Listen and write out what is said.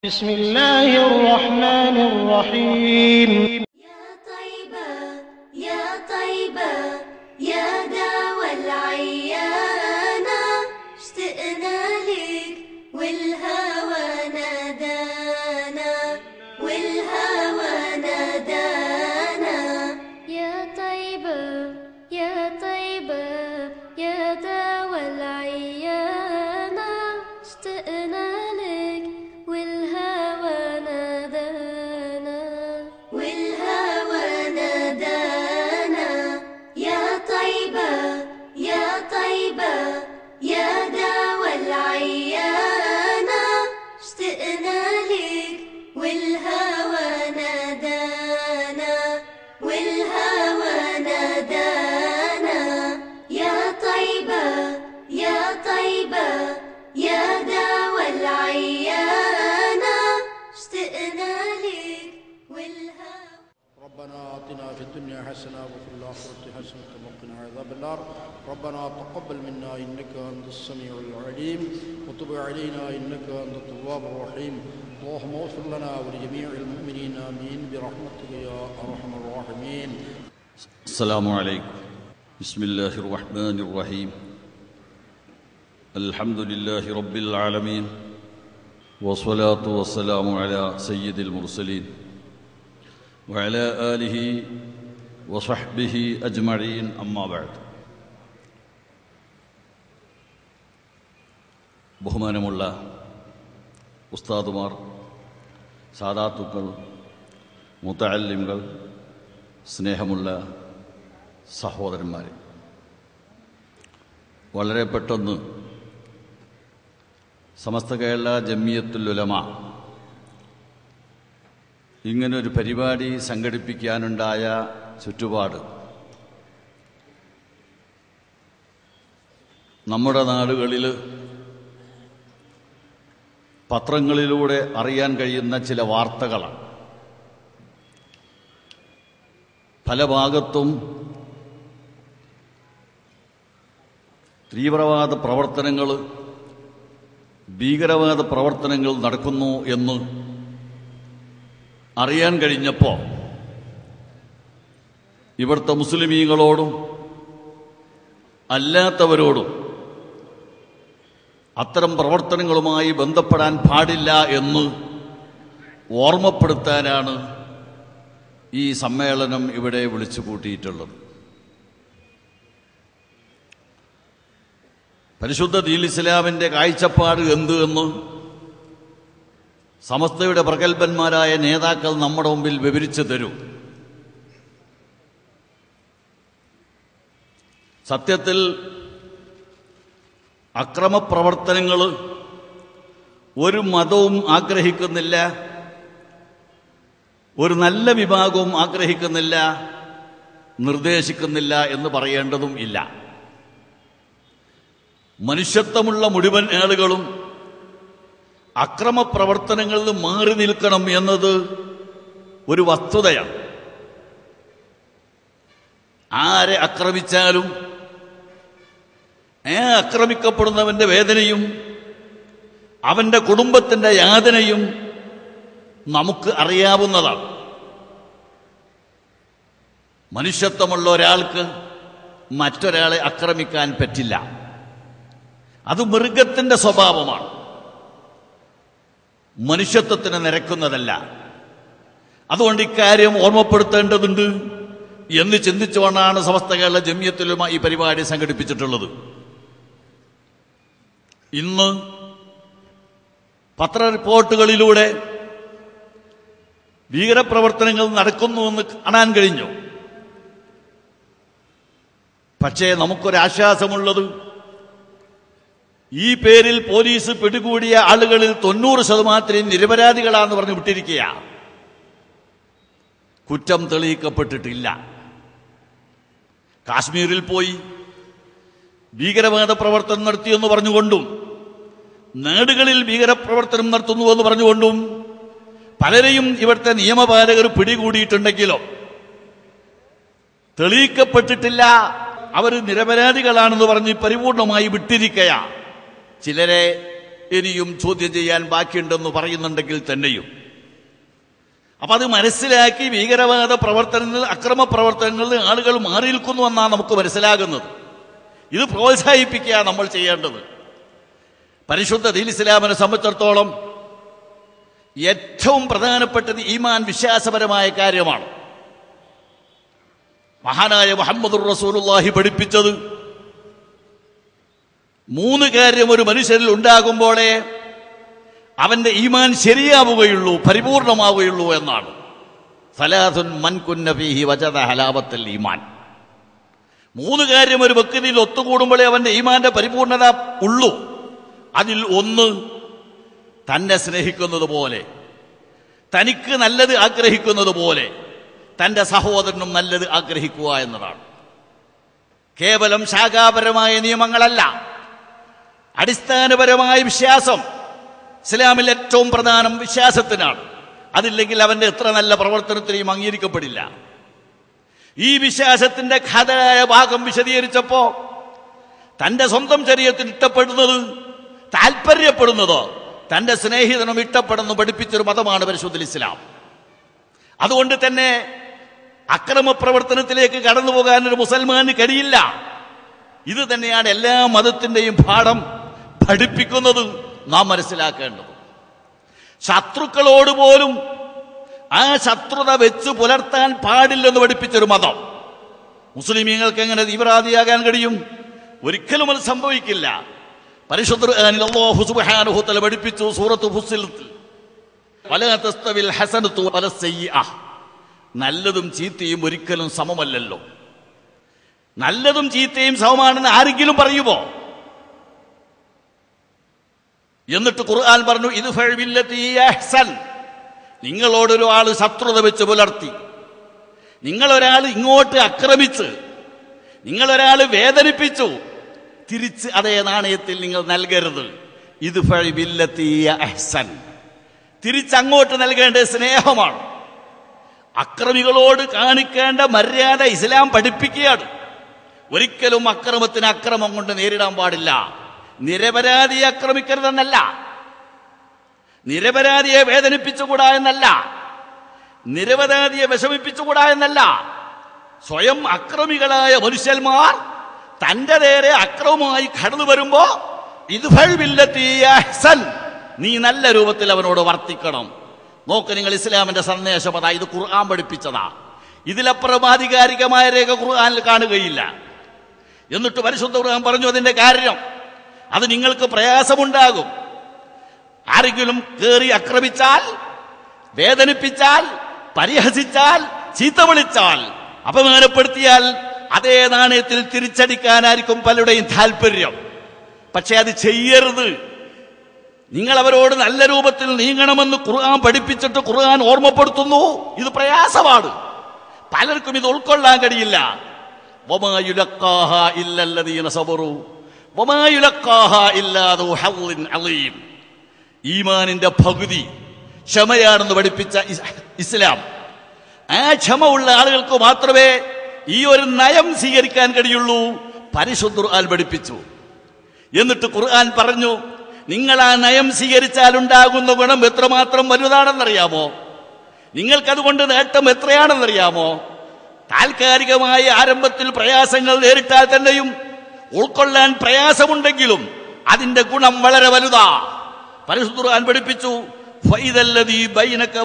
بسم الله الرحمن الرحيم يا طيبة يا طيبة يا داوى العيانة اشتقنا لك والهوى نادانا والهوى نادانا يا طيبة يا طيبة يا داوى العيانة اشتقنا لك والهوى نادانا والهوى نادانا يا طيبة يا طيبة يا داوى العيانة اشتقنا لك والهوى نادانا والهوى نادانا يا طيبة يا طيبة يا داوى العيانة اشتقنا لك والهوى. ربنا آتنا في الدنيا حسنة وفي الآخرة حسنة وقنا عذاب النار. ربنا تقبل منا إنك أنت السميع العليم وتب علينا إنك أنت التواب الرحيم. اللهم اغفر لنا ولجميع المؤمنين آمين برحمتك يا أرحم الراحمين. السلام عليكم. بسم الله الرحمن الرحيم. الحمد لله رب العالمين والصلاة والسلام على سيد المرسلين وعلى آله وصحبه أجمعين أما بعد. ബഹുമാനമുള്ള ഉസ്താദുമാർ, സാദാത്തുക്കൾ, മുതഅല്ലിമുകൾ, സ്നേഹമുള്ള സഹോദരന്മാരെ, വളരെ പെട്ടെന്ന് സമസ്ത കേരള ജമിയത്തുൽ ഉലമ ഇങ്ങനൊരു പരിപാടി സംഘടിപ്പിക്കാനുണ്ടായ ചുറ്റുപാട് നമ്മുടെ നാടുകളിൽ പത്രങ്ങളിലൂടെ അറിയാൻ കഴിയുന്ന ചില വാർത്തകളാണ്. പല ഭാഗത്തും തീവ്രവാദ പ്രവർത്തനങ്ങൾ, ഭീകരവാദ പ്രവർത്തനങ്ങൾ നടക്കുന്നു എന്ന് അറിയാൻ കഴിഞ്ഞപ്പോൾ ഇവിടുത്തെ മുസ്ലിമീങ്ങളോടും അല്ലാത്തവരോടും അത്തരം പ്രവർത്തനങ്ങളുമായി ബന്ധപ്പെടാൻ പാടില്ല എന്ന് ഓർമ്മപ്പെടുത്താനാണ് ഈ സമ്മേളനം ഇവിടെ വിളിച്ചു കൂട്ടിയിട്ടുള്ളത്. പരിശുദ്ധ ദീൻ ഇസ്ലാമിൻ്റെ കാഴ്ചപ്പാട് എന്ത് എന്ന് സമസ്തയുടെ പ്രഗത്ഭന്മാരായ നേതാക്കൾ നമ്മുടെ മുമ്പിൽ വിവരിച്ചു തരും. സത്യത്തിൽ അക്രമപ്രവർത്തനങ്ങൾ ഒരു മതവും ആഗ്രഹിക്കുന്നില്ല, ഒരു നല്ല വിഭാഗവും ആഗ്രഹിക്കുന്നില്ല, നിർദ്ദേശിക്കുന്നില്ല എന്ന് പറയേണ്ടതും ഇല്ല. മനുഷ്യത്വമുള്ള മുഴുവൻ ആളുകളും അക്രമപ്രവർത്തനങ്ങളിൽ നിന്ന് മാറി നിൽക്കണം എന്നത് ഒരു വസ്തുതയാണ്. ആരെ ആക്രമിച്ചാലും ആക്രമിക്കപ്പെടുന്നവന്റെ വേദനയും അവന്റെ കുടുംബത്തിന്റെ യാതനയും നമുക്ക് അറിയാവുന്നതാണ്. മനുഷ്യത്വമുള്ള ഒരാൾക്ക് മറ്റൊരാളെ ആക്രമിക്കാൻ പറ്റില്ല. അത് മൃഗത്തിന്റെ സ്വഭാവമാണ്, മനുഷ്യത്വത്തിന് നിരക്കുന്നതല്ല. അതുകൊണ്ട് ഇക്കാര്യം ഓർമ്മപ്പെടുത്തേണ്ടതുണ്ട് എന്ന് ചിന്തിച്ചുകൊണ്ടാണ് സമസ്ത കേരള ജമിയത്തുൽ ഉലമ ഈ പരിപാടി സംഘടിപ്പിച്ചിട്ടുള്ളത്. ഇന്ന് പത്ര റിപ്പോർട്ടുകളിലൂടെ ഭീകരപ്രവർത്തനങ്ങൾ നടക്കുന്നുവെന്ന് കാണാൻ കഴിഞ്ഞു. പക്ഷേ നമുക്കൊരാശ്വാസമുള്ളത്, ഈ പേരിൽ പോലീസ് പിടികൂടിയ ആളുകളിൽ 90% നിരപരാധികളാന്ന് പറഞ്ഞു വിട്ടിരിക്കുക. കുറ്റം തെളിയിക്കപ്പെട്ടിട്ടില്ല. കാശ്മീരിൽ പോയി ഭീകരവാദ പ്രവർത്തനം നടത്തിയെന്ന് പറഞ്ഞുകൊണ്ടും നാടുകളിൽ ഭീകരപ്രവർത്തനം നടത്തുന്നുവെന്ന് പറഞ്ഞുകൊണ്ടും പലരെയും ഇവിടുത്തെ നിയമപാലകർ പിടികൂടിയിട്ടുണ്ടെങ്കിലോ തെളിയിക്കപ്പെട്ടിട്ടില്ല. അവർ നിരപരാധികളാണെന്ന് പറഞ്ഞ് പരിപൂർണമായി വിട്ടിരിക്കുകയാണ്. ചിലരെ ഇനിയും ചോദ്യം ചെയ്യാൻ ബാക്കിയുണ്ടെന്ന് പറയുന്നുണ്ടെങ്കിൽ തന്നെയും അപ്പൊ അത് മനസ്സിലാക്കി ഭീകരവാദ പ്രവർത്തനങ്ങൾ, അക്രമ പ്രവർത്തനങ്ങളിൽ ആളുകൾ മാറി നിൽക്കുന്നു എന്നാണ് നമുക്ക് മനസ്സിലാകുന്നത്. ഇത് പ്രോത്സാഹിപ്പിക്കുക നമ്മൾ ചെയ്യേണ്ടത്. പരിശുദ്ധ ദീൻ ഇസ്ലാമിനെ സംബന്ധിച്ചിടത്തോളം ഏറ്റവും പ്രധാനപ്പെട്ടത് ഈമാൻ, വിശ്വാസപരമായ കാര്യമാണ്. മഹാനായ മുഹമ്മദുർ റസൂലുള്ളാഹി പഠിപ്പിച്ചത് 3 കാര്യം ഒരു മനുഷ്യരിൽ ഉണ്ടാകുമ്പോഴേ അവന്റെ ഈമാൻ ശരിയാവുകയുള്ളൂ, പരിപൂർണമാവുകയുള്ളൂ എന്നാണ്. സലാസുൻ മൻ കുന്ന ഫീഹി വജദ ഹലാവത്തുൽ ഈമാൻ. 3 കാര്യം ഒരു വ്യക്തിയിൽ ഒത്തുകൂടുമ്പോഴേ അവന്റെ ഈമാന്റെ പരിപൂർണത ഉള്ളൂ. അതിൽ ഒന്ന്, തന്നെ സ്നേഹിക്കുന്നത് പോലെ, തനിക്ക് നല്ലത് ആഗ്രഹിക്കുന്നത് പോലെ തന്റെ സഹോദരനും നല്ലത് ആഗ്രഹിക്കുക എന്നതാണ്. കേവലം ശാഖാപരമായ നിയമങ്ങളല്ല, അടിസ്ഥാനപരമായ വിശ്വാസം. ഇസ്ലാമിൽ ഏറ്റവും പ്രധാനം വിശ്വാസത്തിനാണ്. അതില്ലെങ്കിൽ അവന്റെ എത്ര നല്ല പ്രവർത്തനത്തിനെയും അംഗീകരിക്കപ്പെടില്ല. ഈ വിശ്വാസത്തിന്റെ ഖദരായ ഭാഗം വിശദീകരിച്ചപ്പോ തന്റെ സ്വന്തം ശരീരത്തിന് ഇഷ്ടപ്പെടുന്നത്, താല്പര്യപ്പെടുന്നത് തന്റെ സ്നേഹിതനും ഇഷ്ടപ്പെടുന്നു പഠിപ്പിച്ചൊരു മതമാണ് പരിശുദ്ധ ഇസ്ലാം. അതുകൊണ്ട് തന്നെ അക്രമ പ്രവർത്തനത്തിലേക്ക് കടന്നു പോകാൻ ഒരു മുസൽമാന് കഴിയില്ല. ഇത് തന്നെയാണ് എല്ലാ മതത്തിന്റെയും പാഠം പഠിപ്പിക്കുന്നത്, നാം മനസ്സിലാക്കേണ്ടത്. ശത്രുക്കളോട് പോലും ആ ശത്രുത വെച്ച് പുലർത്താൻ പാടില്ലെന്ന് പഠിപ്പിച്ചൊരു മതം. മുസ്ലിമീങ്ങൾക്ക് എങ്ങനെ തീവ്രവാദിയാകാൻ കഴിയും? ഒരിക്കലും അത് സംഭവിക്കില്ല. പരിശുദ്ധ ഖുർആനിൽ അല്ലാഹു സുബ്ഹാനഹു വ തആല പഠിപ്പിച്ചു സൂറത്ത് ഫുസ്സിലത്തിൽ, വലാ തസ്തവിൽ ഹസനതു വലസ്സയ്യിഅ. നല്ലതും ചീത്തയും ഒരിക്കലും സമമല്ലല്ലോ. നല്ലതും ചീത്തയും സമമാണെന്ന് ആരെങ്കിലും പറയുമോ? എന്നിട്ട് ഖുർആൻ പറഞ്ഞു, ഇദ്ഫഅ ബില്ലതി അഹ്സൻ. നിങ്ങളോടൊരു ആള് ശത്രുത വെച്ച് പുലർത്തി, നിങ്ങളൊരാൾ ഇങ്ങോട്ട് ആക്രമിച്ച്, നിങ്ങളൊരാൾ വേദനിപ്പിച്ചു, തിരിച്ച് അതേ നാണയത്തിൽ നിങ്ങൾ നൽകരുത്. ഇദ്ഫഅ ബില്ലതി അഹ്സൻ. തിരിച്ചങ്ങോട്ട് നൽകേണ്ട സ്നേഹമാണ്. അക്രമികളോട് കാണിക്കേണ്ട മര്യാദ ഇസ്ലാം പഠിപ്പിക്കുകയാണ്. ഒരിക്കലും അക്രമത്തിന് അക്രമം കൊണ്ട് നേരിടാൻ പാടില്ല. നിരപരാധിയെ ആക്രമിക്കരുതെന്നല്ല, നിരപരാധിയെ വേദനിപ്പിച്ചുകൂടാ എന്നല്ല, നിരപരാധിയെ വിഷമിപ്പിച്ചുകൂടാ എന്നല്ല. സ്വയം അക്രമികളായ മനുഷ്യന്മാർ തന്റെ നേരെ അക്രമമായി കടന്നു വരുമ്പോ ഇദ്ഫഅ ബില്ലതി അഹ്സൻ, നീ നല്ല രൂപത്തിൽ അവനോട് വർത്തിക്കണം. നോക്ക്, നിങ്ങൾ ഇസ്ലാമിന്റെ സന്ദേശം അതാ. ഇത് ഖുർആൻ പഠിപ്പിച്ചതാ. ഇതിലപ്പുറം ആധികാരികമായ രേഖ ഖുർആനിൽ കാണുകയില്ല. എന്നിട്ട് പരിശുദ്ധ ഖുർആൻ പറഞ്ഞു അതിന്റെ കാര്യം. അത് നിങ്ങൾക്ക് പ്രയാസമുണ്ടാകും. ആരെങ്കിലും കയറി ആക്രമിച്ചാൽ, വേദനിപ്പിച്ചാൽ, പരിഹസിച്ചാൽ, ചീത്ത വിളിച്ചാൽ, അപമാനപ്പെടുത്തിയാൽ അതേ നാണയത്തിൽ തിരിച്ചടിക്കാനായിരിക്കും പലരുടെയും താല്പര്യം. പക്ഷെ അത് ചെയ്യരുത്. നിങ്ങൾ അവരോട് നല്ല രൂപത്തിൽ നീങ്ങണമെന്ന് ഖുർആൻ പഠിപ്പിച്ചിട്ട് ഖുർആൻ ഓർമ്മപ്പെടുത്തുന്നു. ഇത് പ്രയാസമാണ്, പലർക്കും ഇത് ഉൾക്കൊള്ളാൻ കഴിയില്ല. വമാ യുലഖാഹാ ഇല്ലല്ലദീന സബറു വമാ യുലഖാഹാ ഇല്ലാ ദു ഹവ്ലിൻ അളീം. ഈമാനിന്റെ പകുതി ക്ഷമയാണെന്ന് പഠിപ്പിച്ച ഇസ്ലാം, ആ ക്ഷമ ഉള്ള ആളുകൾക്ക് മാത്രമേ ഈ ഒരു നയം സ്വീകരിക്കാൻ കഴിയുള്ളൂ. പരിശുദ്ധ ഖുർആൻ പഠിപ്പിച്ചു. എന്നിട്ട് ഖുർആൻ പറഞ്ഞു, നിങ്ങൾ ആ നയം സ്വീകരിച്ചാൽ ഉണ്ടാകുന്ന ഗുണം എത്രമാത്രം വലുതാണെന്നറിയാമോ? നിങ്ങൾക്കതുകൊണ്ട് നേട്ടം എത്രയാണെന്നറിയാമോ? താൽക്കാലികമായ ആരംഭത്തിൽ പ്രയാസങ്ങൾ നേരിട്ടാൽ തന്നെയും, ഉൾക്കൊള്ളാൻ പ്രയാസമുണ്ടെങ്കിലും അതിന്റെ ഗുണം വളരെ വലുതാ. പരിശുദ്ധ ഖുർആൻ പഠിപ്പിച്ചു, ഫൈദല്ലദീ ബൈനക